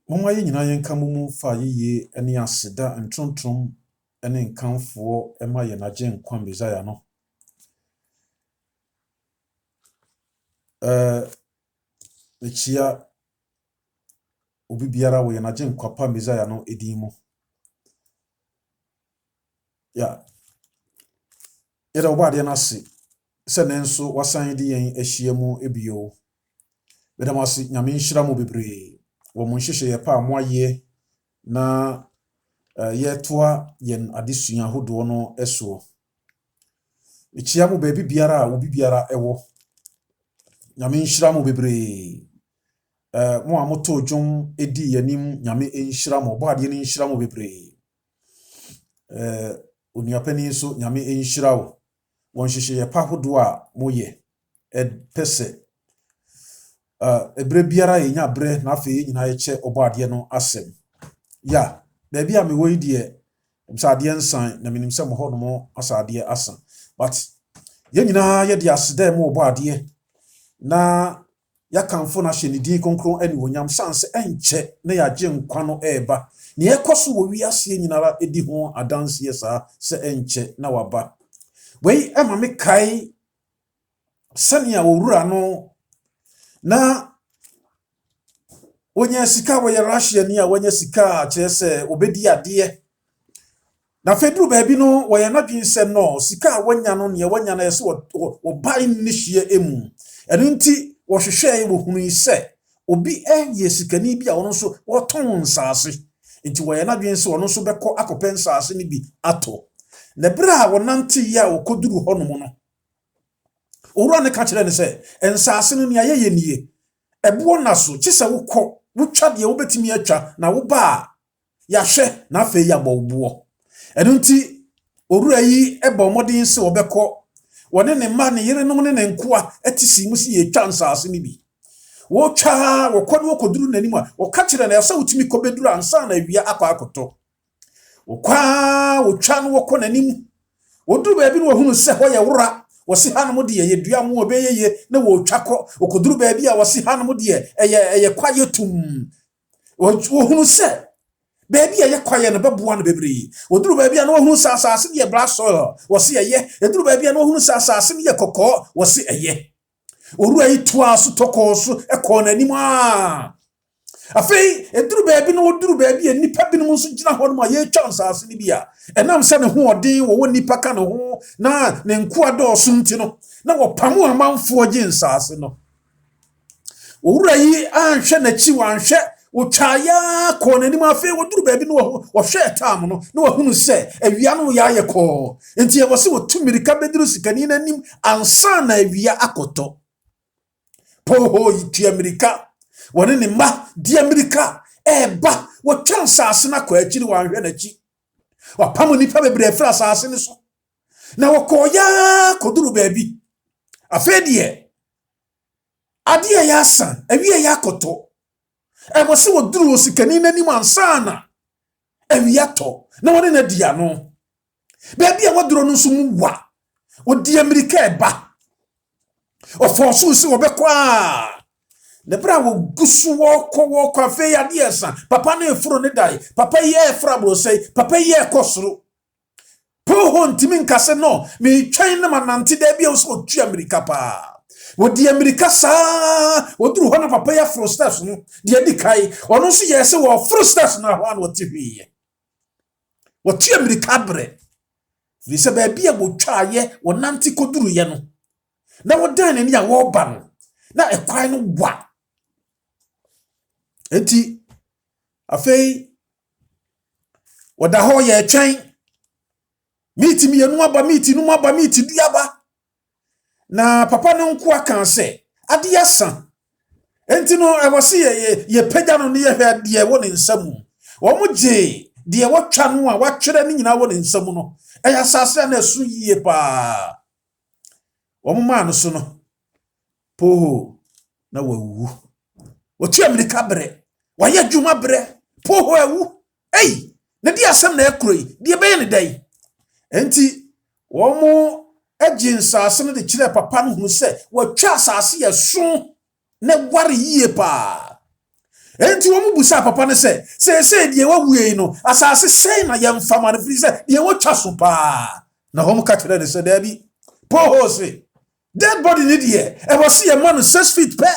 Mama yi nyina yenka mumu fa yiye ene aseda ntontom ene nkanfo ema ye naje nkwa Messiah no. Echia obi biara wo ye naje nkwa pa Messiah no edin mu. Ya. Yeda obade na se se nenso wasan di yen ahia mu ebio. Beda masi nyame nhira mu bebre. Wo mo nhihye ye pa amoaye na ye toa yen adesua hodo no eso. Echia mu baby biara obi biara ewo. Nyame nhira mu bebre. Mo amoto dwom edi yanim nyame nhira mu obade ni nhira mu bebre. Oniapani so nyame nhira wo. Won nhihye ye pa hodo a moye pese ebre biara ye nya bre na afi nyina ye che obade no asem. Ya, baby am we die msade nsan na minim se mo ho no mo asade asan. But ye nyina ye de aseda mo obade na yakamfo na hye ne din konkron ani wonyam sanse enche na yaje nkwa no eba. Ne ekoso wo wiase nyinara edi ho adanse sa se enche na waba. Wei ema me kai sania wowura no na onye sika wo ye Russia ni a wonye sika chese obedi ade na fedru baabi no wo ye nadwen se no sika wonya no ne wonya na yese wo bai ni hye emu enu nti wo hwehwe wo hunu se obi ye sikani bi a wono so wo ton nsase nti wo ye nadwen se wono so beko akopen nsase ni bi ato na bra wo nante ya wo koduru honom no owura ne ka kire ne se nsase no ne ayeye nie ebo na so chise wokọ wotwa de wobetimi atwa na wo ba ya hwe na afa ya bawbuo enu nti owura yi eba modin se obekọ wone ne ma ne yere no ne nkoa atisi mu si ye twa nsase ni bi wo twa wo kọ no koduru nanim a wo ka kire na ya sa wotimi kobeduru ansa na awia akọ akoto wo kwa wo twa no wo kọ nanim wo duru ba bi no hunu se ho ye wura wasi hanom de ye dua mu obeyeye na wo twakọ okoduru ba bi a wasi hanom de eye kwaye tum wo hunu se ba bi eye kwaye na beboa na bebre oduru ba bi a na wo hunu sasase ne ye black soil wasi eye eduru ba bi a na wo hunu sasase ne ye kokọ wasi eye oru ayi toa so tokọ so ekọ na anim a afei eduru ba bi na oduru ba bi nipa bi no so gina ho no ye twa nsase ne bi a enam se ne ho odin wo nipa ka ne ho na ne nkoa do so nti no na wo pamu amanfo agi nsase no owura yi anhwe na chi wanhwe wo twaya ko na anim afei oduru ba bi no wo hwe tam no na wo hunu se awia no ya yekọ nti ye wo se wo tumirika beduru sikani na anim ansa na awia akoto poho yi Amerika wone ne ma di Amerika eba wo twa nsase na kwa akiri wanhwe na chi wapamu nipa bebre fra asase ne so na wokoya koduru baabi afedie ade ya san awie ya koto ebo se woduru osikani nanim ansana awie to na wone na dia no baabi a woduru no so mu wa odi Amerika eba ofosu se wobekwa ne bra wo gusu woko afi ya de san papa na efuro ne dai papa ye efra bro sei papa ye kosoro poho ntimi nkase no me twan na manante da bia so tu Amerika pa wo di Amerika sa wo duru ho na papa ye fro steps no de di kai ono so ye se wo fro steps na ho an wo tiwie wo tu Amerika bre vi se ba bia wo twa ye wo nante koduru ye no na wo dan ni ya wo ba no na ekwan no wa enti afei wada ho ye twan miti mi enu aba miti nu aba miti duaba na papa no nko aka se ade yasan enti no e wose ye pagya no ne ye hwe de wo ne nsam wo mo je de wo twa no a watwere ne nyina wo ne nsam no e ya sase na su yie pa wo mo ma no so no poho na wawu wo tu Amerika bre wa ye dwuma bre poho awu ei na di asem na ekroi de be ne dai enti wo mo agin sase no de kire papa no hunu se watwa asase ye so na ware yie pa enti wo mu busa papa ne se die wa wuye no asase sei na yemfa ma ne firi se die wo twa so pa na hom ka kire de se da bi poho se dead body ni die e wo se ye man 6 feet pe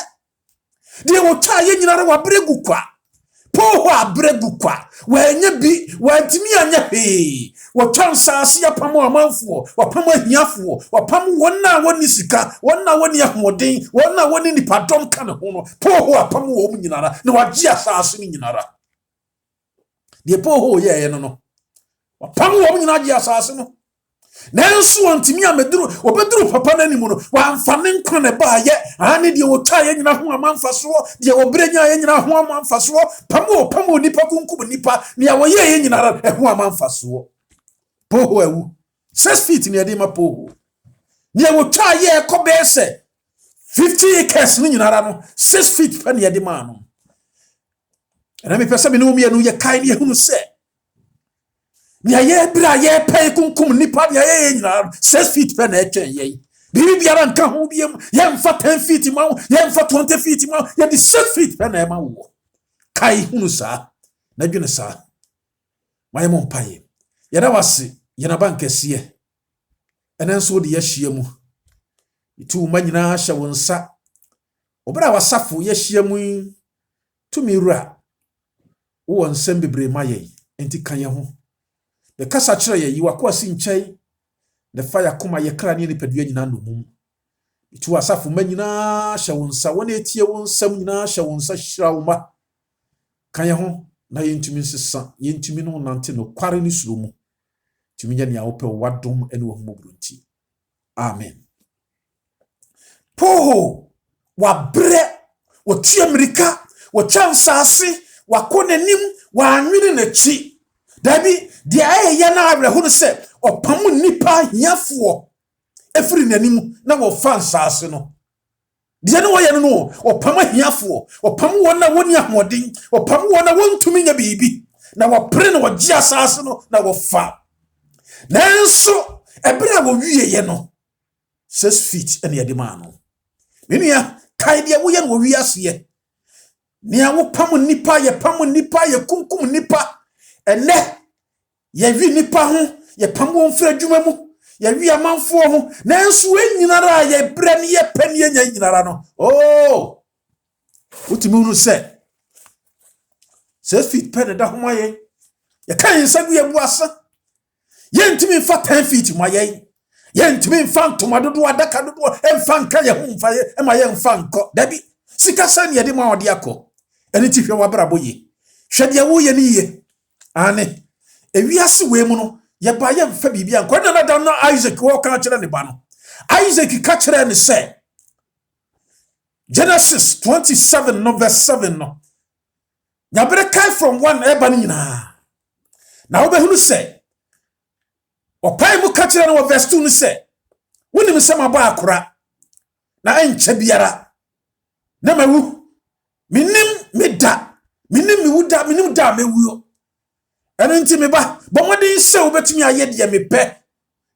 die wo twa ye nyina wa bregu kwa poho abregu kwa wenye bi wantimi anya he wo twa nsase ya pamo amanfo wa pamo ahiafo wa pamo wonna woni sika wonna woni ahoden wonna woni nipadom ka ne ho no poho apamo wo nyinara ne wagye asase ni nyinara de poho ye no wa pamo wo nyina agye asase no nanso wantimi ameduru obeduru papa nanimu no wamfane nkwa ne ba ye ane de wo twa ye nyina ho amanfaso de wo brenya ye nyina ho amanfaso pamo nipa kunkum nipa ne ya wo ye nyinara ho amanfaso poho ewu 6 feet ne de ma poho ne wo twa ye kobese 50 acres ni nyinara no 6 feet pa ne de ma no na me pesa me no mi anu ye kai ne hunu se ni aye bra ye pay kunkum nipa ni aye nyina 6 feet pe na etwen ye bibi biara nka ho biem ye mfa 10 feet ma ye mfa 20 feet ma ye di 6 feet pe na ma wo kai hunu sa na dwene sa ma ye mo mpaye ye da wase ye na bankese ye enenso de ye hia mu itu ma nyina hya wonsa obra wasafo ye hia mu tumi wura wo nsem bebre ma ye enti kan ye ho the kasa kire ye yi wakwasi nkyai the fire koma ye kra ne nipadua nyina no mum itu asafo manyina hya wonsa wona etie wonsam nyina hya wonsa hyira wo ma kan ye ho na yentumi nsesa yentumi no nante no kware ni suro mu tumi nya ne awopɛ wadom ene wo homobronti amen poho wa bre wo tia amerika wo chansase wa konanim wa anwene na chi dabi dia ye na abrɛho no se opam nipa hiafo efiri nanim na wo fansase no dia no ye no opam hiafo opam wona woni ahoden opam wona wontumi nya bibi na wo pre na wo gi asase no na wo fa nanso ebra wo wiye ye no 6 feet ene ye de ma no menua kai dia wo ye no wo wi ase ye nia wo pam nipa ye kunkum nipa ene ye wi nipa ho ye pam won fra adwuma mu ye wi amanfo ho nanso enyinara ye bre ne ye pɛ ne ye nya nyinara no oh utimi unu se 6 feet pɛ ne da ho ma ye kan nsagu ye buasa ye ntimi fa 10 feet ma ye ntimi fa ntoma dodo adaka dodo emfa nka ye ho mfa ye ema ye mfa nko dabi sika san ye de ma ode akọ eni ti hwe wabrabo ye hwe de wo ye ni ye ane ewiase we mu no ye ba ye mfa bibia nko na da no Isaac wo ka kire ne ba no Isaac ka kire ne se Genesis 27 no verse 7 no nyabere kai from 1 eba ni nyina na wo behunu se opai mu ka kire no verse 2 no se woni me sama ba akora na enche biara na mawu minim meda minim miwuda minim da mewuo eno nti me ba bomode se obetumi aye de me pɛ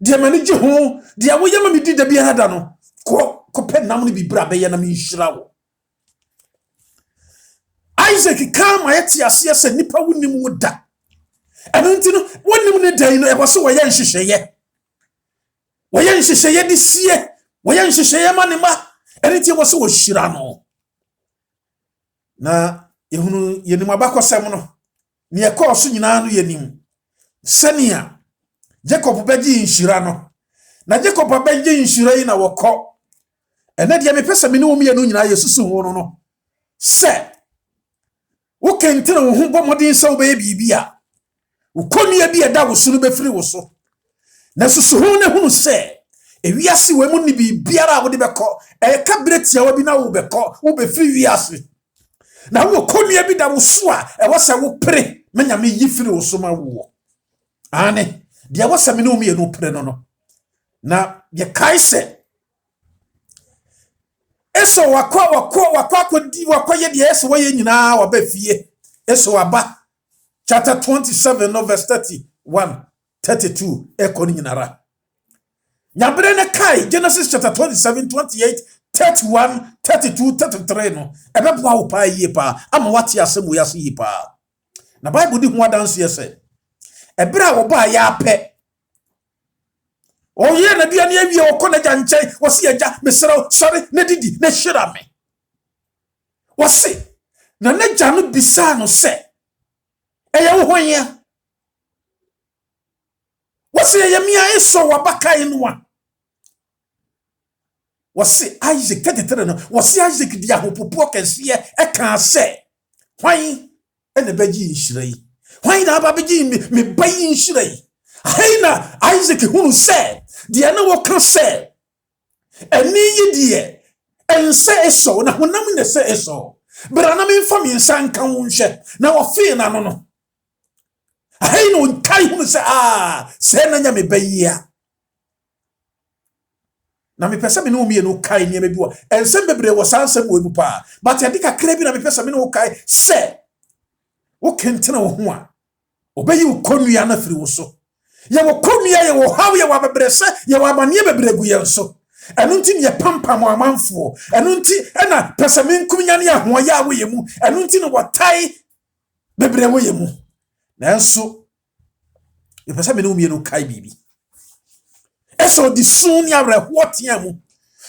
de mani gye ho de wo yema me di da biara da no ko pɛ nam no bibra be ye na me nhira wo Isaac kam ayeti ase se nipa wonim wo da eno nti no wonim ne dan no e bo se wo ye nhyehyeye de sie wo ye nhyehyeye ma ne ma eno nti wo se wo hyira no na yehunu yenim abakosem no ne ekɔso nyina no yenim sania Jacob bɛgye nhira no na Jacob bɛgye nhira yi na wɔkɔ ene de me pesa me ne wo mienu nyina yesusu ho no se wo kentere wo ho bomodin se wo be bibia wo konua bi eda wo sunu befiri wo so na susu ho ne hunu se ewiase we mu ni bibiara wo de bɛkɔ ka bretia wa bi na wo bɛkɔ wo befiri wiase na wo konua bi da wo so a wo se wo pere menya me yifiri wo so ma wo ane dia wo se me no me no pere no na ye kai se eso wakwa ye dia eso ye nyina wa ba fie eso aba chapter 27 no verse 31 32 ekoni nyinara nyabere ne kai Genesis chapter 27 28 31, 32, 33 no. Ebeboa wo pa yie pa. Ama wate asem wo yase yie pa. Na Bible di ho adanse yese. Ebra wo ba ya pe. O ye na duane awie okọ na janche, wo se agya mesrew sorry na didi na hyira me. Wo se na n'agya no bisa no se eye wo hwan wasi ya mia eso wabakai no wasi Isaac tetetere no wasi Isaac dia hopopo kese e kan se hwan ene baji nhirei hwan na baji me bayi nhirei haina Isaac hunu se dia na wo kan se eni yidie ense eso na honam ne se eso bra na me fami nsan kan wo nhwe na wo fe na no hey no kai hunu se se na nya me bayia na me pesa me no mi no kai ni me biwa ensem bebre wo sansem wo pa but ya dika kra bi na me pesa me no kai se wo kentena wo ho a obayi wo konua na firi wo so ye wo konua ye wo hawo ye wo bebre se ye wo amane bebre gu ye so enu nti ne pampam amanfo enu nti na pesa me nkumnya ne ho ya wo ye mu enu nti ne wo tai bebre wo ye mu nanso ye pesa me no mi no kai bibi eso di sun ya rehotia mu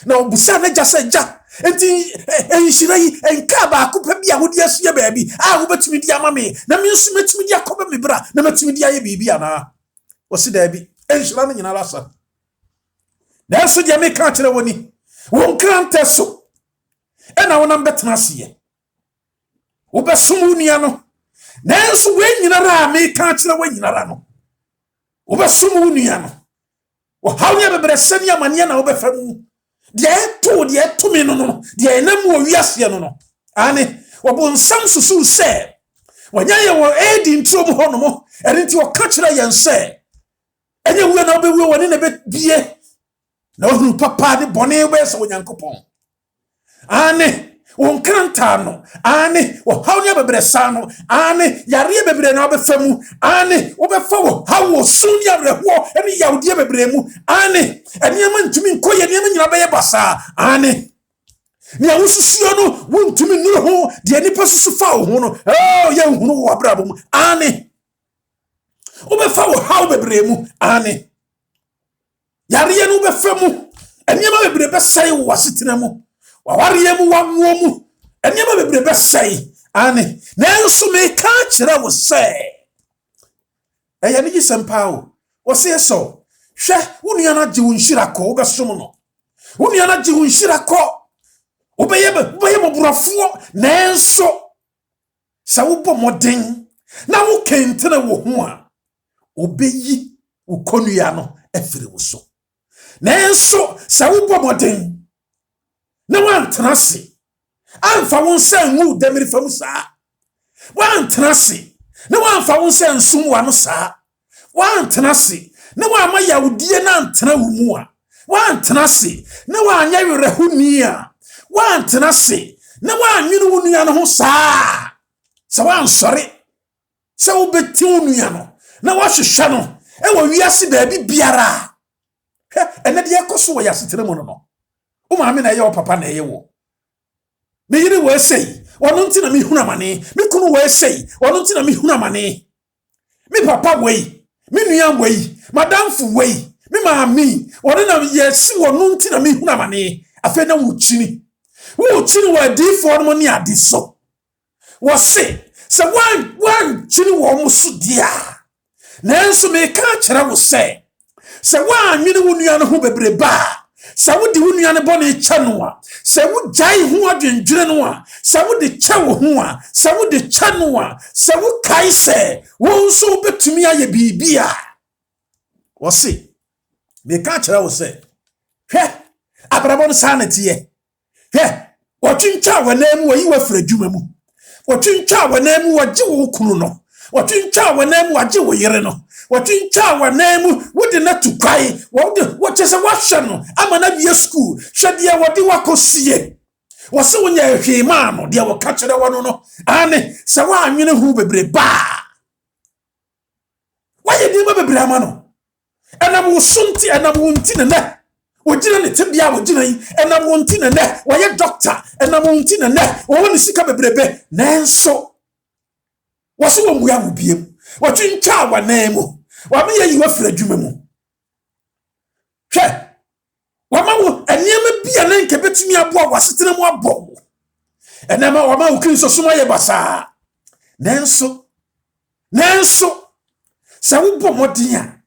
na obusa na jase ja enti enhira yi enka ba akopa bia wodi asu ya baabi wo betumi di amame na me nso metumi di akoba me bra na metumi di aye bibi ana o si da bi enhira na nyina lasa nanso dia me ka kire woni won krante so na wona betena se wo besumu nia no nanso we nyina ra me ka kire wo nyina ra no wo besumu nia no wo hawnya bebre sani amane na wo befamu de to me no de enam wo wiase no ane wo bon sam susu se wanya ye wo edi ntrom ho no mo enti wo ka kire yen se enye wo na obewu woni na be bie na wo papa de bone be se wo nyankopon ane won kranta no ane wo hawnya bebre sa no ane yare bebre na obefamu ane wo befa wo hawo sunya reho ene yawde bebre mu ane enema ntumi nkoye enema nyina beye basa ane ni awususuo no wontumi nuru ho de nipa susu fa wo ho no ye hunu wo abrabo mu ane wo befa wo hawo bebre mu ane yare no befamu enema bebre besai wo asetena mu wawariye mu wanwo mu enema bebre besai ane nanso me ka kire wo se eye ni gisempa wo se so hwe wonu ana gye wonhira ko wo besom no wonu ana gye wonhira ko obeye mo burafo nanso sa wo bɔ moden na wo kentene wo ho a obeyi wo konua no afiri wo so nanso sa wo bɔ moden na wan transi amfa won san wu demiri fam saa wan transi na wan fa won san sum wa no saa wan transi na wan ma yawdie na antena wu mu a wan transi na wan nya werehuni a wan transi na wan nwinu wu nua no ho saa sa wan sori sa wo beti wu nua no na wa hwehwe no e wo wiase da bi biara ene de yakoso wo yasetere mu no o ma me na ye o papa na ye wo me yiri wo sei wono nti na me hunu amane me kunu wo sei wono nti na me hunu amane me papa wei me nua wei madamfo wei me maami wono na ye si wono nti na me hunu amane afa na wo chini wo di for no ni ade so wo se se wan chini wo mo so dia nanso me ka kire wo se wan nwene wo nua no ho bebre ba sa wo di wo nua ne bone kya no a sa wo jai ho adwendwere no a sa wo de kya wo ho a sa wo de kya no a sa wo kai se wo so betumi aye bibia wo se me ka kire wo se hwe abrabon sanete hwe wo twintwa wanam wo yi wa frajuma mu wo twintwa wanam wo gye wo kunu no wo twintwa wanam wo gye wo yere no watwintwa wanam wode na tukwai wo chese wahwe no ama na bia school hwede wode wakosie wo se wonya hwema no de wo ka kire wono no ane se wa anwene hu bebre ba waye de bebre ama no enam wo sunti enam wo nti ne Ojina ne tebia ojina yi enam wonti ne ne waye doctor enam wonti ne ne wo ne sika bebrebe nanso wose wo muya wo biem watwintwa wa nan mu wa me yi wa fira dwuma mu hwe wa ma wo eniema bia na nke betumi aboa wasetena mu abɔ enema wa ma wo Kristo soma ye basa nanso sa wo bɔ modin a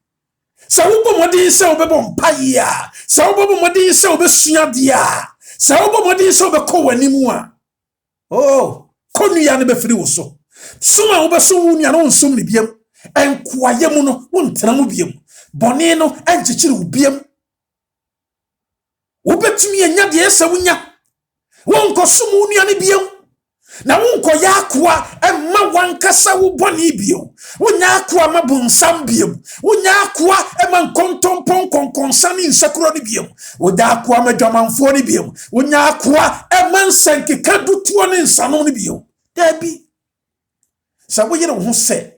sa wo bɔ modin se wo bɛbɔ mpaye a sa wo bɔ modin se wo bɛsua de a sa wo bɔ modin se wo bɛkɔ wanimu a oh konua ne bɛfiri wo so soma wo bɛso wo nua no nsom ne biem enkoaye mu no wo ntena mu biem bɔne no enkyekire wo biem wo betumi anya de esa wonya wo nkosom wo nua ne biem na wo nkoya akoa emma wankasa wo bɔne biem wo nya akoa ma bonsam biem wo nya akoa emma nkontompon konkonsa ne nsakuro ne biem wo da akoa ma dwamanfo ne biem wo nya akoa emma nsankeka dutuo ne nsano ne biem dabi sa wo yere wo ho sɛ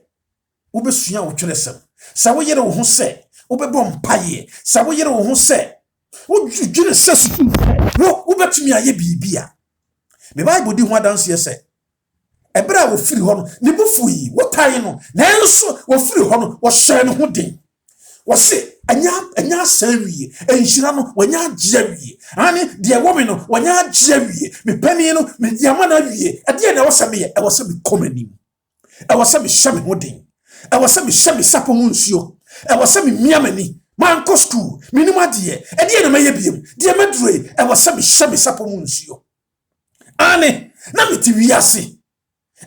wo besua wo twerɛsɛm sa wo yere wo ho sɛ wo bɛbɔ mpaye sa wo yere wo ho sɛ wo dwene sɛ su wo betumi aye bibia me Bible di ho adanse sɛ ebra wo firi hɔ no ne bufu yi wo tai no nanso wo firi hɔ no wo hyɛ ne ho den wo se anya sawie enhyira no wanya agye wie ani de wo me no wanya agye wie me pani no me de ama na wie ade na wo sɛ me ye e wo sɛ me komani e wo sɛ me hyɛ me ho den e wo sɛ me hyɛ me sapo mu nsuo e wo sɛ me miamani man ko school minimum ade ade na maye biem de madure e wo sɛ me hyɛ me sapo mu nsuo ani na me ti wiase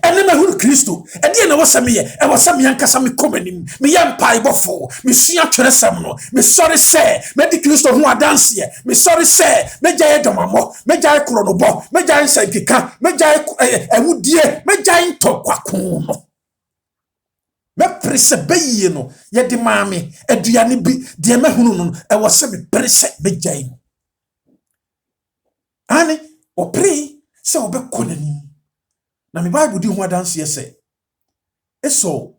ene mahuru Kristo ade na wo sɛ me ye e wo sɛ me yankasa me komani me yɛ mpae bɔfo me sua twerɛsɛm no me sɔre sɛ me di Kristo ho adanse me sɔre sɛ me gyae domamɔ me gyae kronobɔ me gyae sankeka me gyae awudie me gyae ntɔkwako no me prese beye no ye de maame aduane bi de mahunu no e wo se me prese me gyae ani o pre se wo be konani na me Bible di ho adanse ye se eso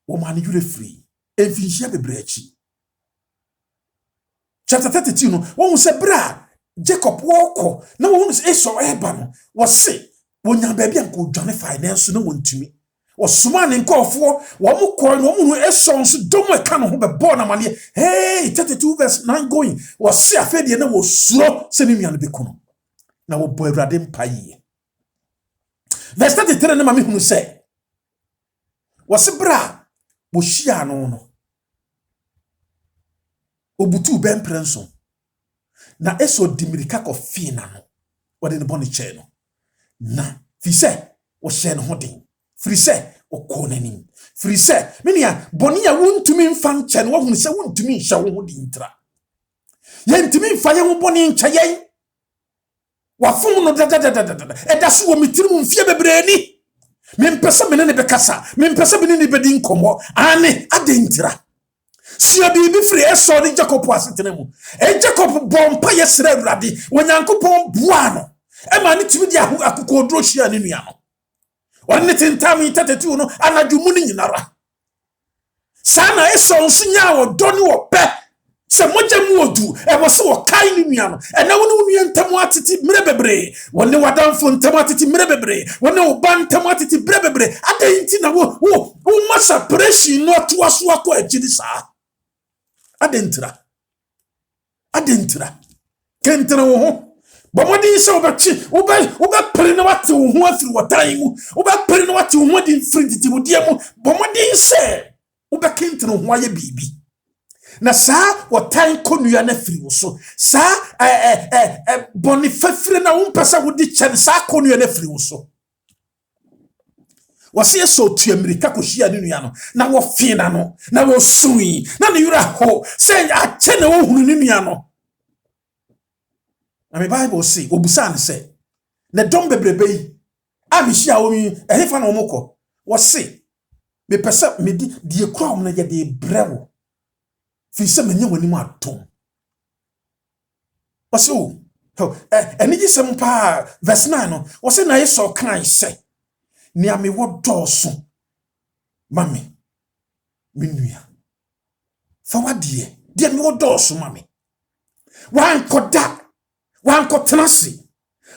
wo ma ne yure free enfinhia bebre achi chapter 32 no wo se bra Jacob woko na wo se eso eba no wo se wo nya ba bia nko dwane finance no wontumi osuma ne nkofo wo mu ko no mu eson so dom e ka no ho be bo na mane hey 32 verse 9 going wo se afedie na wo suro se ne nuane be kono na wo bo Awurade mpaye verse 33 na mame hunu se wo se bra wo hia no obutu ben prenso na eso dimirika ko fina no wo de ne bone che no na fi se wo hye ne ho den frise okonani frise menia boni ya wontumi mfa nche no wohunu se wontumi nhya wo ho di ntra ye ntumi mfa ye ho boni nche yen wafum no dadadadada edaso wo mitirim mfie bebreni mempesa mene ne bekasa mempesa mene ne bedi nkomo ane ade ntra sia bibi firi eso ni Jacob asetena mu Jacob bompa yesra Awurade wonyankopon bua no e ma ne timi di akokodro hia ne nua no wani tintami 32 no anadwumu ni nyinara sana eso nsunya wo doni wo pe se moja mu odu e wo se wo kai ni nua no ena wo no nua ntamu atiti mire bebre woni wadanfo ntamu atiti mire bebre woni wo ban ntamu atiti mire bebre adanti na wo masa pressure no to aso akọ agidi sa adentra kentra wo ho bomodi se obachi oba pere na wate wo ho afiri wotan mu oba pere na wate wo ho di mfiriti mu die mu bomodi se oba kentene ho aye bibi na sa wotan konua na firi wo so sa boni fafire na wo mpesa wo di chen sa konua na firi wo so wase so tu Amerika ko hia ne nua no na wo fina no na wo sui na ne yura ho se a chene wo hunu ne nua no na me Bible say obusan say na dom bebrebe yi amihia wo mi ehefa na omukọ wo say me pesa me di ekura wo na ye de brewo fi se menye wani mu atom wo say o eniji sem pa verse 9 no wo say na yeso kan say ni ame wo doso mami minua fa wadie de me wo doso mami Wankoda. Wanko tenasi.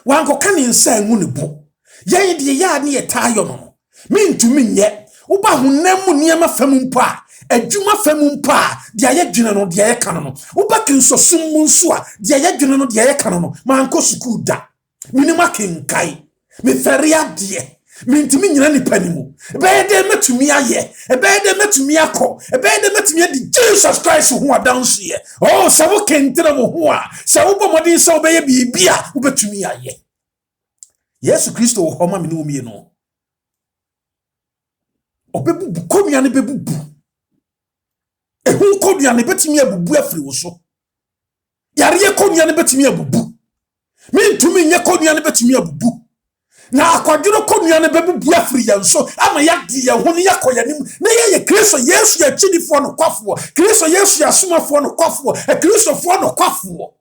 Wanko kani nsa engu ne bo. Yen de ya ne yetayo no. Mintumi nye. Uba hunemu niyama femu mpa. Ejuma femu mpa. Dia ye dwene no dia ye kan no. Uba kinso summu nso a dia ye dwene no dia ye kan no. Manko suku da. Minima kenkai. Me feria die. Mintumi nyina nipa ni mu. Ebede metumi aye. Ebede metumi akọ. Ebede metumi adi Jesus Christ ho adanse ye. Oh, se wo kentra mo ho a. Se wo bomodin se obeye bibia, wo betumi aye. Yesu Kristo wo homa me no mi no. Obebubu komia ne bebubu. Ehu komia ne betumi abubu afiri wo so. Yare komia ne betumi abubu. Mintumi nye komia ne betumi abubu. Na akwaduro konua ne bebubu afiri ya nso ama ya di ya honi ya koyanim na ye Kristo Yesu ya chidifo no kwafo Kristo Yesu ya somafo no kwafo Kristo fo no kwafo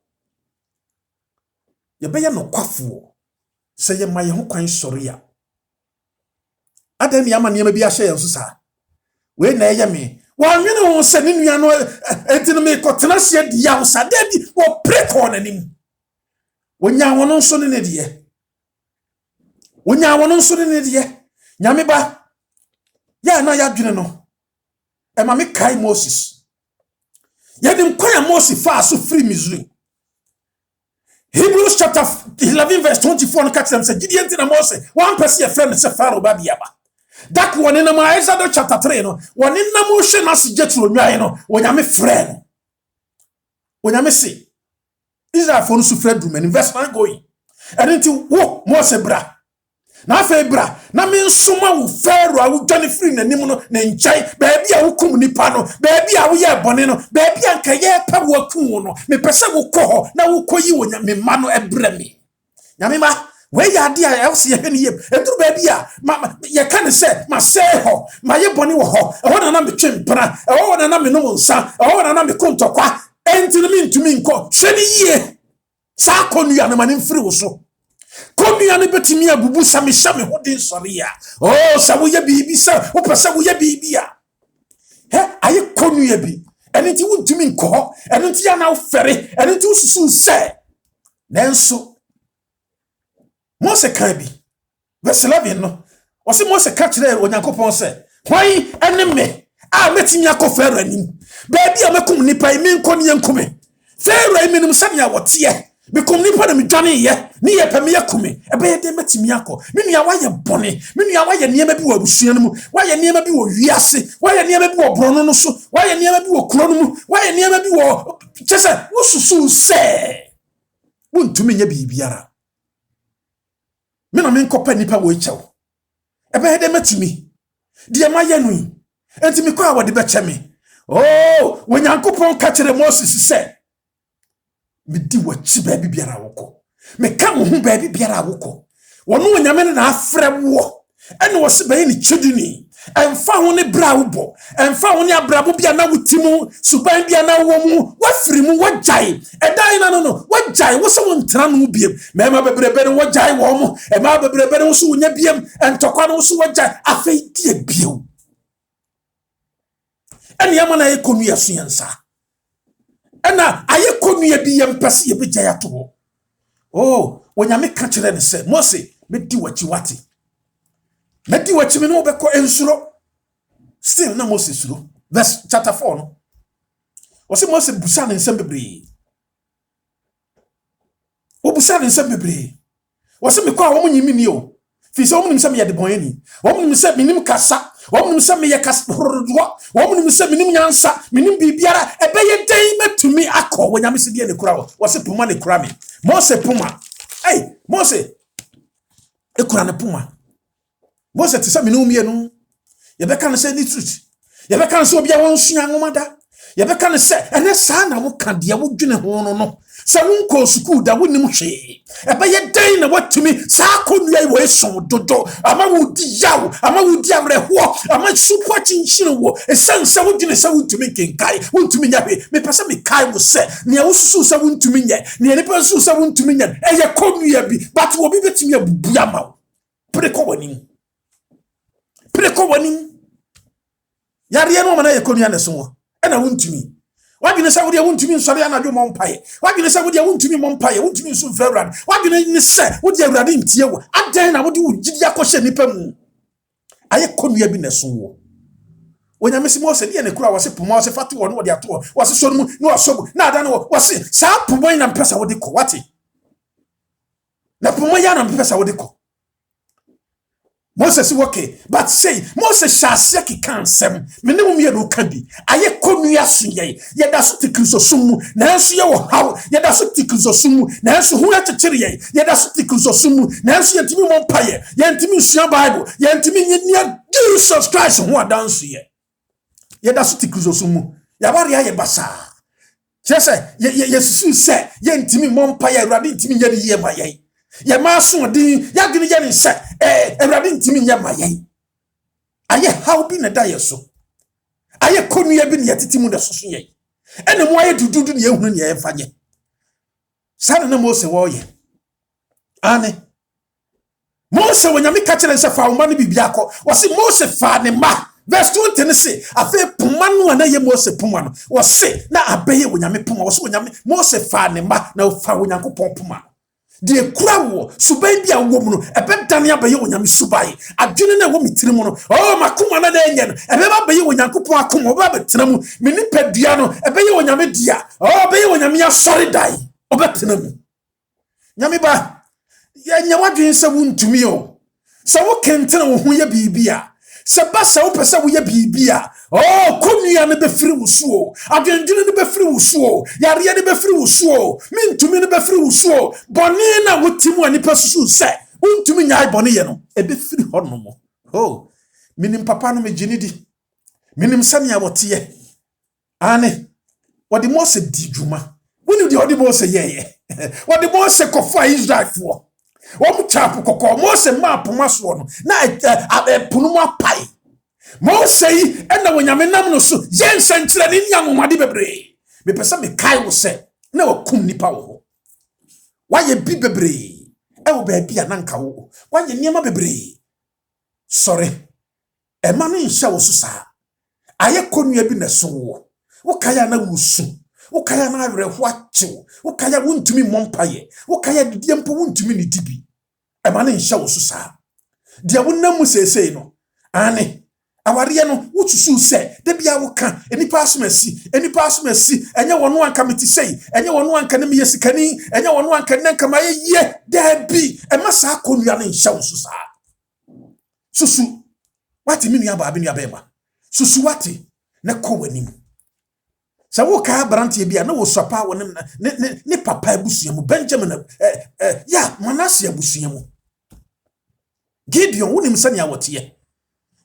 ye be ye no kwafo se ye maye ho kwan sori ya adani ama niam bi ahye yenso sa we na ye me wanwene ho se ne nua no entino me kotena se di ya ho sa de bi wo preko nanim wonya wono nso ne de Wonya wono nso ne de nyame ba ya na ya dwene no e ma me kai Moses ya dem kwa Moses fa so free Missouri Hebrews chapter 11 verse 24 no catch them say Gideon na Moses one person a friend say Pharaoh ba bia ba that one in my Exodus chapter 3 no one in na mo hwe na se Jethro nwan no wonya me friend wonya me say Israel for no so friend do man verse 9 going and until wo Moses bra na fe bra na me nsoma wo Pharaoh a wo dwane free nanim no na nkyai ba bia wo kum nipa no ba bia wo ye bone no ba bia nka ye pa wo kum no me pese wo kɔ hɔ na wo kɔyi wo nyame ma no ebra me nyame ma we ya de a else ye hene ye eduru ba bia ye ka ne se ma se hɔ ma ye bone wo hɔ ɛhɔ na me twempra ɛhɔ na me no nsa ɛhɔ na me kontokwa entini me ntumi nkɔ hwɛ ni ye sa konua na ma ne mfiri wo so Komia ne betimi abubu sami ho din soria. Oh, sa wo ye bibi sa, wo pesa wo ye bibi a. He, aye komia bi. Eni ti wuntumi nko, eni ti ya na ofere, eni ti ususu se. Nenso Mose kan bi. Verse 11 no. Wose Mose ka kire Onyankopon se, "Hwan ene me a metimi akofere anim. Ba bia mekum nipa imi nko ne yankume. Fere imi nim sania wote ye. Bikum nipa na midwane ye ni ye peme yakumi ebe ye de metimi akọ menua waye bone menua waye niema bi wo abusua no mu waye niema bi wo wiase waye niema bi wo brono no so waye niema bi wo kuro no mu waye niema bi wo chese wo susu se wontumi nya bibiara me na men kopa nipa wo echew ebe ye de metimi de maye nu enti me kwa wode be cheme oh Onyankopon ka kire Moses se me di wachi baby biara woko me ka wo hu baby biara woko wono nyame na afre wo ene wo se bayi ni chidini emfa ho ne bra wo bo emfa ho ne abrabo bia na wutimu suban bia na wo mu wafiri mu wajai edan na no wajai wo se wo ntra no biem mema bebrebe ne wajai wo mu ema bebrebe ne wo so wonya biem entokwa no wo so wajai afei die bio ene yama na ekonu yasuyansa ena aye konua bi ye mpese ye begya ya to oh wonyame ka kire ne se Mose medi wachi wate medi wachi me no beko ensuro still na Mose suro verse chapter 4 no wose Mose busa ne nsem bebre wo busa ne nsem bebre wose me kwa wo nyimi ni o fi se wo nim se me ye de bonani wo nim se minim kasa Womun se me ye kasrodwo womun se minim nyansa minim bibiara ebe ye den metumi akọ wonyame se die ne kura wo se puma ne kura me Mose puma hey Mose e kura ne puma Mose te se minim ye no ye be kan se ni truth ye be kan se obi a won sua ngomada ye be kan se ene sa na wo ka de wo dwene ho no se won ko school da wonim hwe ebe ye den na watumi sa konua yi wo eso dodo ama wo di yawo ama wo di amreho ama supo chinchin wo esense wo dwene se wotumi kenkai wotumi nya hwe me pese me kai wo se ne wo susu se wotumi nya ne ne pese susu se wotumi nya eye konua bi but wo bi betumi abubu ama wo preko wanim yare no mana ye konua ne so ena wotumi wadwene sɛ wode wontumi nsɔre anadwo mɔ mpae wadwene sɛ wode wontumi mɔ mpae wontumi nso mfrɛ Awurade wadwene ne sɛ wode Awurade ntie wo adan na wode wo gyidi akɔhyɛ nipa mu ayɛ kɔnnua bi na so wo onyame se Mose de ne kura wɔ se poma wɔ se fatu wɔ no wode ato wɔ se so no mu na wasobu na adan no wɔ se saa poma na mpɛ sɛ wode kɔ wate na poma ya na mpɛ sɛ wode kɔ Moses okay, but say Moses shall seki kansem. Minimum ye no can be. Aye konuya suye. Ye da su tikrizo sumu. Na ensu ye wo haw. Ye da su tikrizo sumu. Na ensu hu ya chichiri ye. Ye da su tikrizo sumu. Na ensu ye ntimi mo mpaye. Ye ntimi nsua Bible. Ye ntimi nyenia Jesus Christ hu adansu ye. Ye da su tikrizo sumu. Ya bari aye basa. Chese ye susu se ye ntimi mo mpaye. Awurade ntimi nye ye ma ye. Ye maso din ya gini ye ni se Awurade ntimi nya mayen aye how bi na da ye so aye konua bi na yetiti mu da soso ye ene mo aye dududu na ehunu na ye fanye sane na Mose wo ye ane Mose wonyame ka kire nse fa wo ma ne bibia akọ wo se Mose fa ne ma verse 20 ne se afa puma no na ye Mose puma no wo se na abeye wonyame puma wo se wonyame Mose fa ne ma na fa wonyankopon puma de kura wo subai bia wo mu no ebedane abaye wonyame subai adwene na wo mitiri mu no oh makoma na enye no ebeba baye wonyankopon akoma oba betena mu menipadua no ebeye wonyame dia oh baye wonyame asori dai obetena mu nyame ba ya nyawadwen se wuntumi o se wo kentena wo ho ye bibia se ba se wo pese wo ye bibia oh konua ne befiri wusuo adwendwene ne befiri wusuo yare ne befiri wusuo mintumi ne befiri wusuo boni na wotimu ani pesusu se untumi nyaai boni ye no e befiri honomo oh minim papa no megini di minim sania wote ane wodi Mose di dwuma woni di wodi Mose yeye wodi Mose kofa Israel fo wo chapu kokko Mose map maso no na punumu apai Mose yi ena wonyame nam no so yensa nkyere ne nyamomade bebre me pese me kai wo se na wakum nipa wo ho waye bi bebre e wo ba bia na nka wo waye niema bebre sorry e ma no nhya wo so saa aye konua bi na so wo kaya na wusu wo kaya na awerɛho atew wo kaya wontumi mompaye wo kaya didie mpo wontumi ne dibi e ma no nhya wo so saa dia wonam mu sesei no ane awariye no wutusu se de bia wo ka enipa asomasi enye wono anka meti sei enye wono anka ne me sikani enye wono anka ne nka maye ye da bi e masa akonua ne nhya wo so saa susu wati minu ya ba abinu ya bema susu wati ne ko wanim sa wo ka brantie bia na wo sopa wo ne papa abusuamu Benjamin ya Manase abusuamu Gideon wonim sania wote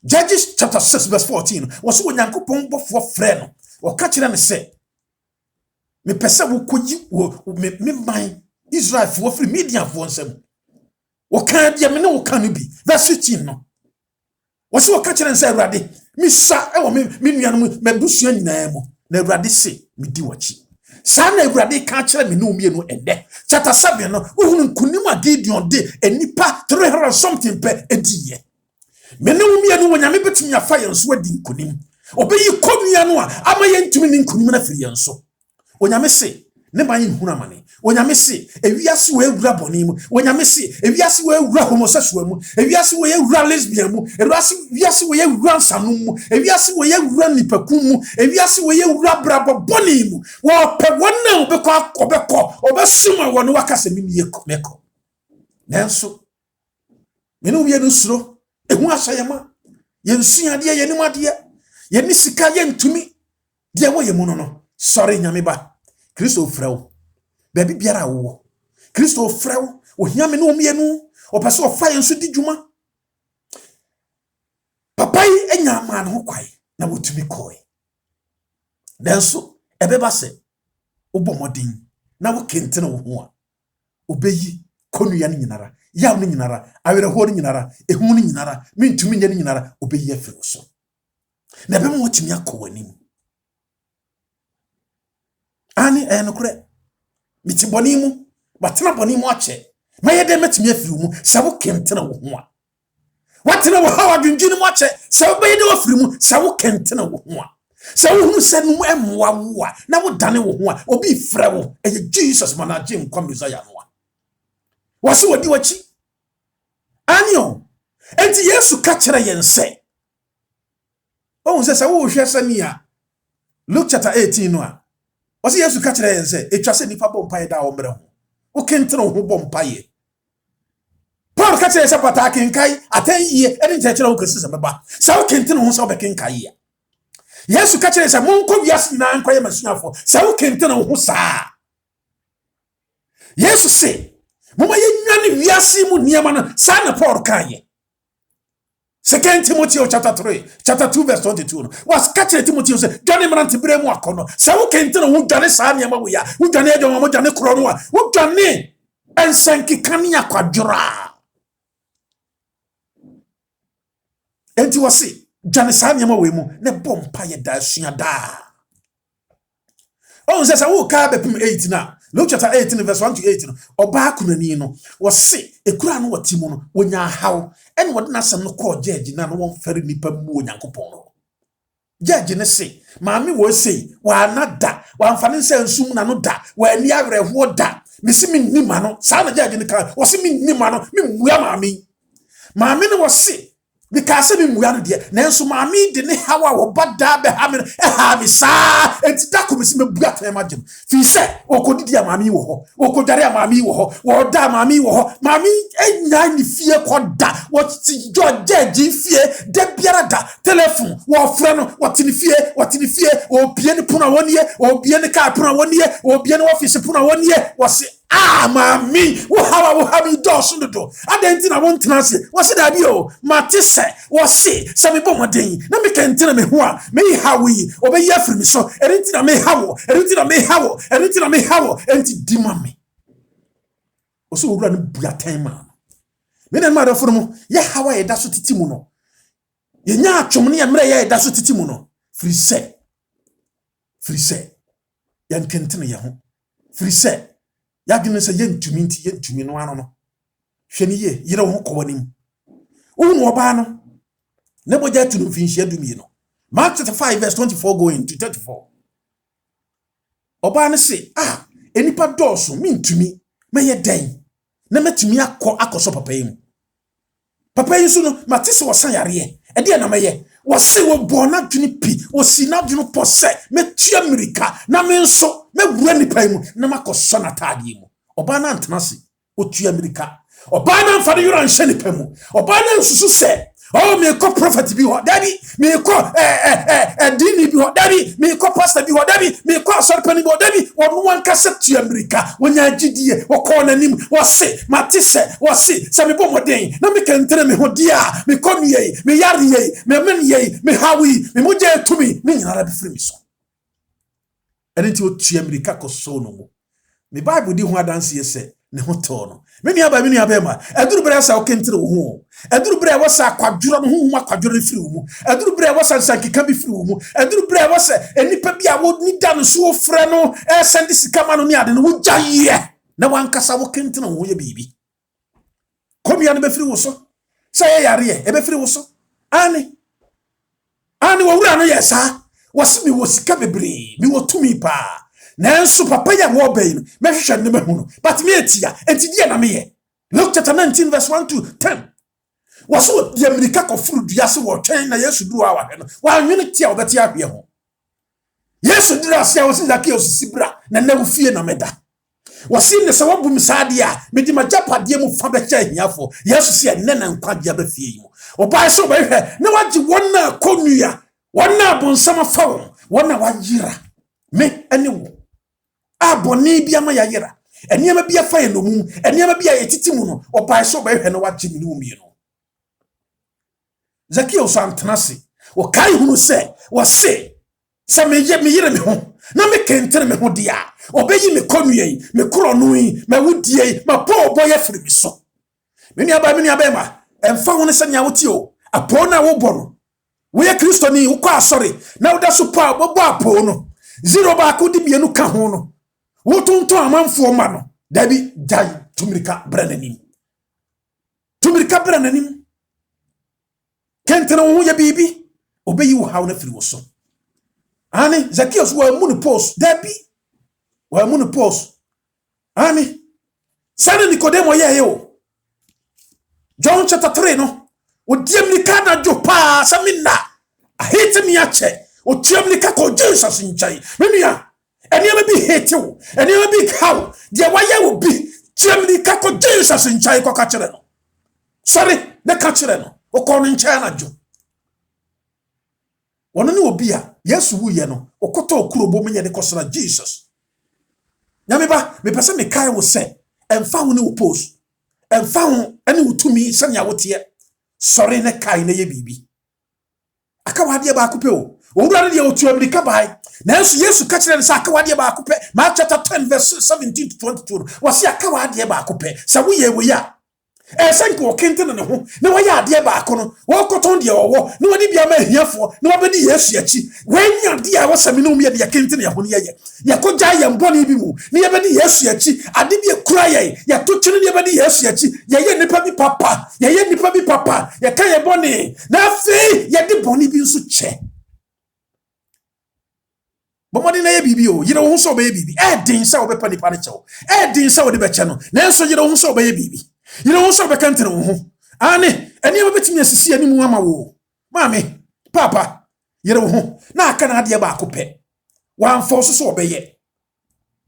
Judges chapter 6 verse 14 was wo nyankopon bofo frɛ no wo ka kire ne sɛ me pese wo koyi wo me man Israel fo free Midian fo nsam wo ka bia me ne wo ka no bi verse 15 no wo se wo ka kire ne sɛ Awurade mi sa e wo me nuanom mabusua nyinaa mu na Awurade se me di wachi sa na Awurade ka kire me no mie no ende chapter 7 no wo hunu nkunim a Gideon de enipa 300 something pe ediye mene umie no wonyame betumi afa yenso adi nkunim obeyi konua no a ama yentumi ne nkunim na firi yenso wonyame se ne man nhuna mane wonyame se ewiase we ewura boni mu wonyame se ewiase we ewura homosexual mu ewiase we ewura lesbian mu ewiase we ewura nsanu mu ewiase we ewura nipakum mu ewiase we ewura brabo boni mu wo pe wona obekọ obesuma wona wakase mimie meko nanso mene umie no suro ehu asayema yensu ade ye nim ade ye ni sika ye ntumi de wo ye mu no sorry nyame ba Kristo frɛw baby biara wo Kristo frɛw ohiame no omienu opese ofa yensu di dwuma papa yi enya ma no kwai na wotumi koi nanso ebeba se obomodin na wo kentene wo ho a obeyi konua ne nyinara yaw ne nyinara awerɛho ne nyinara ehu ne nyinara mentumi nya ne nyinara obeyi afiri so na ebe mo wotumi akɔwanim ani enokure miti boni mu batena boni mu ache maye de metimi afiri mu sa wo kentena wo ho a watena wo hawa dwendwene mu ache sa wo beye de wo afiri mu sa wo kentena wo ho a Se wo hu se no emwa wo a na wo dane wo ho a obi frɛ wo eye Jesus manaje nkwa Messiah no a wo se wodi wachi anio enti Yesu ka kire yen se o se wo hwe se ni a Luke chapter 18 no a wo se Yesu ka kire yen se etwa se nipa bɔ mpae da wo mre ho wo kentene ho bɔ mpae Paul ka kire se pata kenkai atanyiye ene nkyekere wo kesi se beba se wo kentene ho se wo be kenkai ya Yesu ka kire se monko wiase na ankoye masuafo se wo kentene ho saa Yesu se mama yenwane wiase mu niema no saa na Paul kaye 2 Timothy chapter 2 verse 22 no was ka kire Timothy se dwane mrante bre mu akono se wo kentene ho dwane saa niema wo ya wo dwane adwo mo dwane kro no a wo dwane ensanki kane akwadwora enti wose dwane saa niema we mu ne bompa ye da sua da se wo ka bepim 8 na Luke chapter 18 verse 1 to 8 no oba kunani no wose ekura no watimu no wonya haw ene wode na asem no call judge na no won fere nipa mu onyankopon no judge ne se maami wo se wa nada wa mfane nse nsum na no da wa ani awre ho da misi minni ma no saa na judge ne ka wose minni ma no memua maami ne wose because me muya no de nanso maami de ne hawa wo bada be ha me ha mi saa enti da komisi me bua tan magem fi se okodidi a maami wo ho okodare a maami wo ho wo da maami wo ho maami enya ni fie koda wo ti George fie de biara da telephone wo frɛ no wo ti ni fie o bie ni puna wonie o bie ni ka puna wonie o bie ni office puna wonie wo se maami wo hawa wo ha mi do so do adenti na won tena se wo se da bi o matise wo se me bomoden na me kentena me ho a me hawi obeyi afiri mi so enti na me hawo enti dima me o so wura no buatan ma me na ma da furu mu ye hawa ye da so titi mu no ye nya atwom ne ye mre ye da so titi mu no free se yan kentena ye ho free se ya gine se yentumi no ano no hwani ye yire wo kowanim wo oba no ne boja tunu finhia dumi no Mark chapter 5 verse 24 going to 34 oba ne se enipa doso mintumi meye den na metumi akoso papa yi so no matise wo san yare e de na meye wo se wo bona dwene pi wo si na dwene pose metua Amerika na me nso mewura nipa yi mu na makoso na taade mu oba na ntena se otua Amerika oba na mfa de yura nhyɛ nipa mu oba na nsusu se me ko prophet bi ho dabi me ko dini bi ho dabi me ko pastor bi ho dabi me ko asorpani bi ho dabi wo wan kasa tua Amerika wonya gidie wo ko nanim wo se matise wo se me bomoden na me kentere me ho dia me ko miei me yare yei me meniyei me hawi me moje tumi me nyara bi free mi so enti wo tua Amerika ko so no mo me Bible di ho adanse ye se ne ho to no me ni aba ma aduru bre sa o kentere wo ho aduru bre wo sa kwadworo no ho akwadworo firi wo mu aduru bre wo sa sankika bi firi wo mu aduru bre wo sa enipa bi a wo ni da no so ofre no send sikama no ni ade no wo gyaye na wankasa wo kentere wo ye bibi komia no be firi wo so sa ye yare e be firi wo so ani wo wura no ye sa wo se mi wo sika bebre mi wo tumi pa nanso papa ya wo bayin me hwehwe ne me hu no but me etia enti die na me ye Luke chapter 19 verse 1 to 10 waso di Amerika ko furu duase wo twen na Yesu duru awa he no wa nwene tia obeti ahwe ho Yesu duru ase a wo sinzake osisibra na na fie na meda wasi ne se wabu misade a medi majapade mu fa be kya hiafo Yesu se ne na nkwagia ba fie yi mu oba so ba hwe na wagi wonna konua wonna bonsama fa wonna wajira me ene wo aboni bia ma yayira eniema bia fa ye no mum eniema bia ye titi mu no oba so ba hwe no wagye mi no mi no Zakio santanase wo kai hunu se wo se me yire me ho na me kentere me ho dia obeyi me konue me kro nui me wudie ma po boye firi mi so me ni aba ma emfa ho ne se nya woti o apo na wo bo no wo ye Kristo ni wo kwa asori na wo da so pa bo apo no zero ba ko di bienu ka ho no wo tonto amanfo ma no dabi dai tumirika brananim kentere wo ye bibi obeyi wo hawo na firi wo so Ani Zacchaeus wa mu post dabi wa mu post ani sane Nicodemus ye o John chapter 3 no odiem ni ka na jo pa samina a hate me ache o tiem ni ka ko Jesus nchai menua eniam bi hate o eniam bi how de waye wo bi tiem ni ka ko Jesus nchai ko ka kire no sorry de ka kire no o ko no nchai na jo wono ne obi a Yesu wuye no okoto okurobo menye de kosana Jesus nyame ba me pese me kai wo se emfa wo ne wo post emfa wo ene wutumi sanya wote sorry ne kai na ye bibi aka wade ba akupe o owura de otu America bai nanso Yesu ka kire ne sa aka wade ba akupe Mark chapter 10 verse 17 to 22 wasi aka wade ba akupe sa wo ye wo ya senke wo kente ne ho ne wo ya ade ba akono wo koton de wo ne wodi bia ma hiafo ne wobedi Yesu achi wanya de a wasami no me de kente ne ho ne ye yakoja ye mboni bi mu ne yebedi Yesu achi ade bi ekura ye ya to kire ne yebedi Yesu achi ye nipa bi papa ye nipa bi papa ye ka ye boni na fe ye de boni bi nso che bomodi na ye bibi o yire wo so be ye bibi din sa wo be pa nipa ne chewo din sa wo de be che no nanso yire wo so be ye bibi yire wo so be kante ne ho ani eni e betimi asisi ani mu ama wo mami papa yire wo na aka na ade ba akopɛ wan force so obeye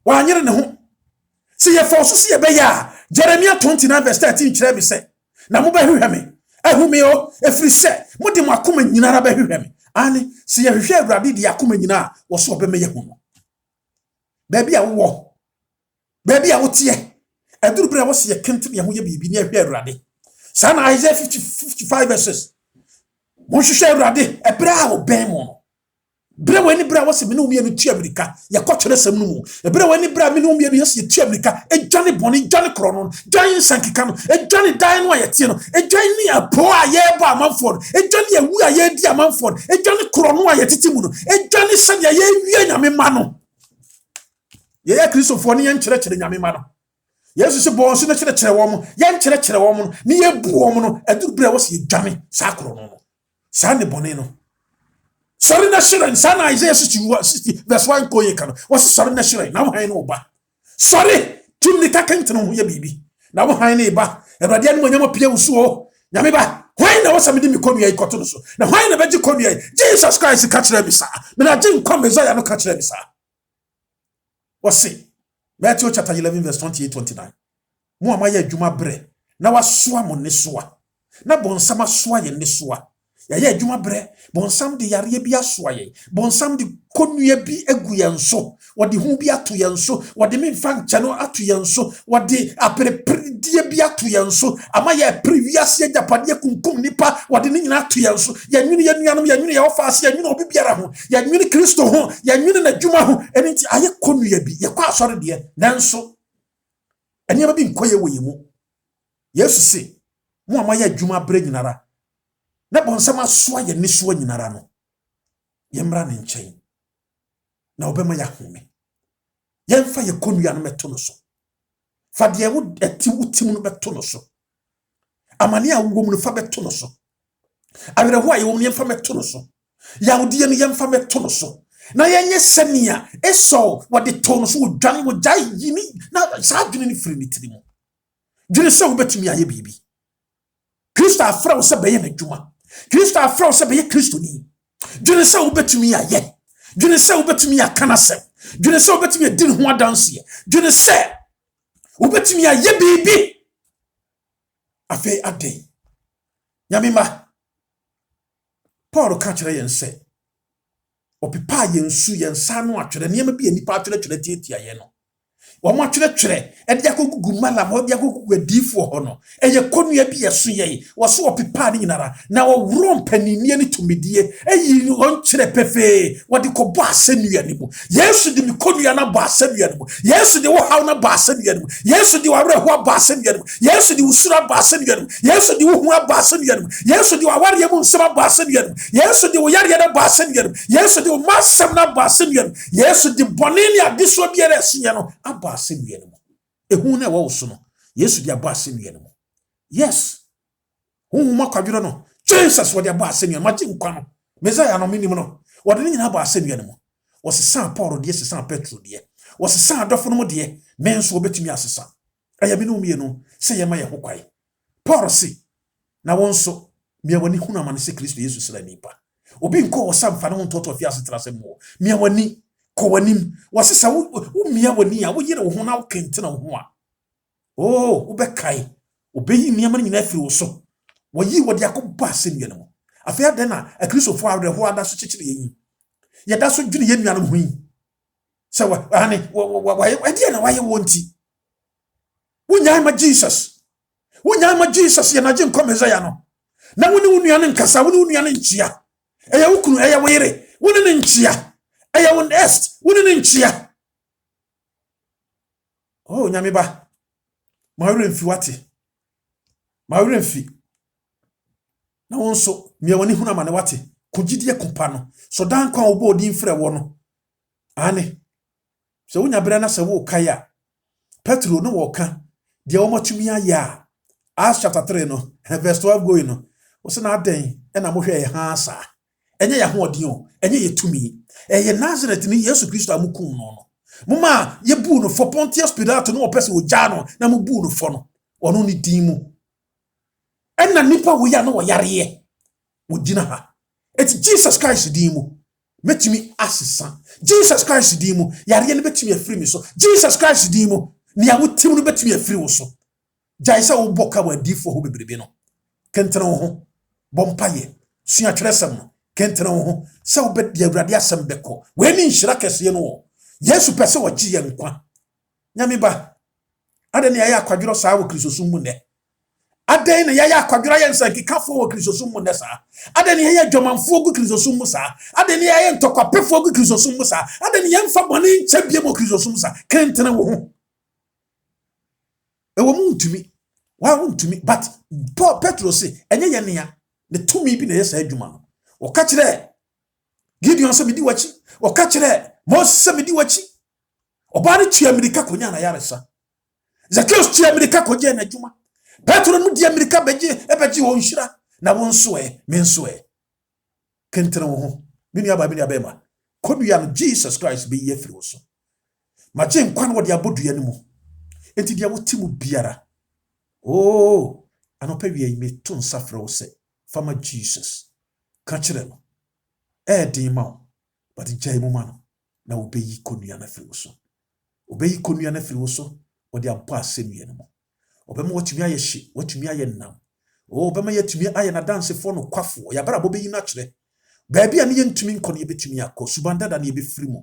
wan yire ne ho se ye force so ye be ya Jeremiah 29 verse 13 kire bi se na mo ba hwehwe me ahumi o efiri se mo de mo akoma nyinara ba hwehwe me ani se ye hwehwe Awurade de akoma nyina wo so obeme ye hu ba bia wo ba bia wo tie eduru bra wo se ye kente ye ho ye bibi ne hwehwe Awurade sana Isaiah 55 verses mo hwehwe Awurade ebra wo ben mo no bra wani bra wase me no umie no tu America ya kɔtwere sam no mu bra wani bra me no umie no yesi tu America edwane boni dwane krono dwane sankika no edwane dan no ayete no edwane ni apo a ye bo amanfo edwane awu a ye di amanfo edwane krono a yetiti mu no edwane sane ye wie nyame ma no ye ya Kristofo ne ye nkyerɛkyerɛ nyame ma no Yesu se bo nso ne kyerɛkyerɛ wo mo ye nkyerɛkyerɛ wo mo ne ye bu wo mo no eduru bra wase edwane sa krono no sa ne boni no sorry na shirin sana Isaiah 60 verse 1 ko ye kan was sorry na shirin na wo han no ba sorry tumni ka kente no ye bibi na wo han ne ba Awurade anu nyama pia wuso nyame ba hwan na wasami di mi konua ikoto no so na hwan na beji konua Jesus Christ ka kire mi sa me na jin kom Messiah no ka kire mi sa wasi Matthew chapter 11 verse 28-29 mo amaye adwuma bre na wasoa mo ne soa na bonsama soa ye ne soa ya ye adwuma bre bonsam de yare bi asoa ye bonsam de konua bi agu ye nso wode hu bi ato ye nso wode memfa nche no ato ye nso wode aperepredie bi ato ye nso ama ye previous ye japade kunkum nipa wode ne nyina ato ye nso ya nwini ye nuanom ya nwini ye ofaase ya nwini obi biara ho ya nwini Kristo ho ya nwini na dwuma ho eni nti aye konua bi ye kwa asore de nanso eni aba bi nkoye wo ye mu Yesu se mo amaye adwuma bre nyinara na bonsama soa ye nisoa nyinara no yemra ne nkyɛn na obema ya home yemfa ye konua no meto no so fa de wo ati utim no beto no so amane a wo mu no fa beto no so awerɛho a ye wo mu yemfa meto no so yawde no yemfa meto no so na yenye sania eso wode to no so wodwane wo jai yini na saa dwene ni firi ni tirimu dwene sɛ wo betumi aye bibi Kristo afra wo sɛ bɛyɛ n'adwuma Kristo afra wo sɛ bɛyɛ Kristo ni dwene sɛ wo betumi aye dwene sɛ wo betumi akana sɛ dwene sɛ wo betumi adi ho adanse dwene sɛ wo betumi aye bibi afei ade nyamima Paul ka kyerɛ yɛn sɛ opipa yɛn su yɛn sa no atwere nneɛma bi anipa atwere tietia yɛn no wo mo atwere e dia kogugu mala mo dia kogugu adifo ho no eye konua bi yeso ye wo so opipa ni nyinara na wo wuro mpanini ni tumidie eyi won kyere pefe wo de ko bo asanua ni mu Yesu de mi konua na bo asanua ni mu Yesu de wo haw na bo asanua ni mu Yesu de wo awre ho bo asanua ni mu Yesu de usura bo asanua ni mu Yesu de wo hu bo asanua ni mu Yesu de wo aware mu nsema bo asanua ni mu Yesu de wo yare na bo asanua ni mu Yesu de wo masam na bo asanua ni mu Yesu de bonini adiso bi ere asunya no aba asanua ni mu ehu na wo so no Yesu de aba asanua ni mu yes hu makwadwero no Jesus wo de aba asanua ma ti nkwa no Messiah no minim no wo de nyina aba asanua ni mu wɔsesa Paul deɛ sesa Petro deɛ wɔsesa adɔfo no deɛ men so obetumi asesa ɛyɛ me no mienu sɛ yɛma yɛ ho kwae Paul se na wɔn so miawani hunu amane sɛ Kristo Yesu sra nipa obi nko wɔ samfa no ntoto fi asetra sɛ mo miawani kɔ wanim wɔsesa wo miawani a wo yere wo ho na wo kentena wo ho a wo bɛkae obeyi nneɛma no nyinaa firi wo so wɔyi wɔde akɔbɔ asɛnnua no mu afei adan na akristofo awerɛho ada so kyekyere yɛyi yɛda so dwene yɛ nuanom ho yi sɛ wɔde na wayɛ wɔn ti wonyaa ma Jesus yɛ nagye nkɔ Mesaia no na wo ne wo nua no nkasa wo ne wo nua no nkyia ɛyɛ wo kunu ɛyɛ wo yere wo ne ne nkyia ɛyɛ wo est wo ne ne nkyia nyame ba mawere mfi wate mawere mfi na wo nso miawani hunu amane wate kogidie kopa no so dan kwa obo odi mfrɛ wo no ane sɛ wonya bere na sɛ wo kae a Petro no wo ka de wo matumi ayɛ a Acts chapter 3 no verse 12 going no wo se na adan na mo hwɛ yɛ ha saa enye ya ho odi o enye ye tumi eye Nazareth ni Yesu Kristo amukum no moma ye bu no for Pontius Pilate no opese ogya no na mo bu no fo no ono ni din mu enna nipa wo ya no wo yareye wo gina ha eti Jesus Christ din mu metumi asesa Jesus Christ din mu yareye no betumi afiri mi so Jesus Christ din mu ni a wotim no betumi afiri wo so gyae sɛ wo boka wa difo ho bebrebe no kentena wo ho bompaye sua twerɛsɛm no kentena wo ho sɛ wo bɛ de Awurade asɛm bɛkɔ we ni nhyira kɛse no Yesu pɛ sɛ wɔgye yɛ nkwa nyame ba adɛn ne yɛ akwadworo saa wɔ Kristosum mu nɛ adɛn ne yɛ akwadworo yɛ nsankikafo wɔ Kristosum mu nɛ saa adɛn ne yɛ dwomanfo gu Kristosum mu saa adɛn ne yɛ ntɔkwapefo gu Kristosum mu saa adɛn ne yɛ mfa bɔne nkyɛ bie wɔ Kristosum saa kentena wo ho ewo mu ntumi wa ntumi but Petro se enye ye nea ne tumi bi na yɛ saa adwuma no wɔka kyerɛ Gideon sɛ medi wachi wɔka kyerɛ Moses sɛ medi wachi ɔba ne tua Amerika konya na yaresa Zacchaeus tua Amerika kogye na adwuma Petro no di Amerika begye wo nhyira na wo nso me nso kentena wo ho me nua ba me nua ba ma kodua no Jesus Christ be ye firi wo so ma gye nkwa no wɔde abodua no mu enti dia wotimu biara anopa wie me to nsafrɛ wo sɛ fama Jesus ka kyerɛ no din ma wo but gyae mu ma no na obeyi konua na firi wo so obeyi konua na firi wo so wɔde abɔ asɛnnua no mu obɛma watumi ayɛ hye watumi ayɛ nam obɛma yɛtumi ayɛ na dansefo no kwafo ya bara bobeyi na kyerɛ baabi a ne yɛntumi nkɔ ne yɛbɛtumi akɔ subandada ne yɛbɛfiri mu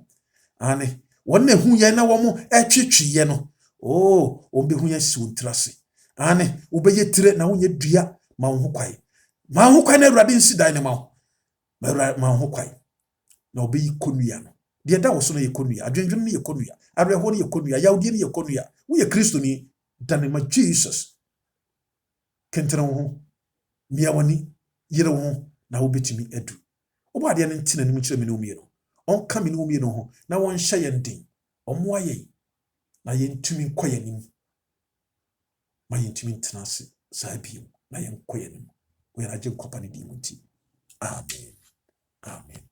ane wɔn hu yɛ na wɔn twetwe yɛ no obehu yɛ si wontrase ane ubeye tire na wonye dua ma ho kwae na Awurade nsi dan ne ma ho kwae na obeyi konua no de da wo so no ye konua adwendwen ne ye konua areho ne ye konua yawde ne ye konua wo ye Kristo ni dan ma Jesus kentena wo ho miawani yire wo na wo betumi adu obo ade ne ntina ne mu kyerɛ me no mie no onka me no mie no ho na won hye ye den omoa ye na yentumi nkɔ yanim ma yentumi ntena ase saa biom na yenkɔ yanim wo yɛragye nkɔpa ne di mu nti amen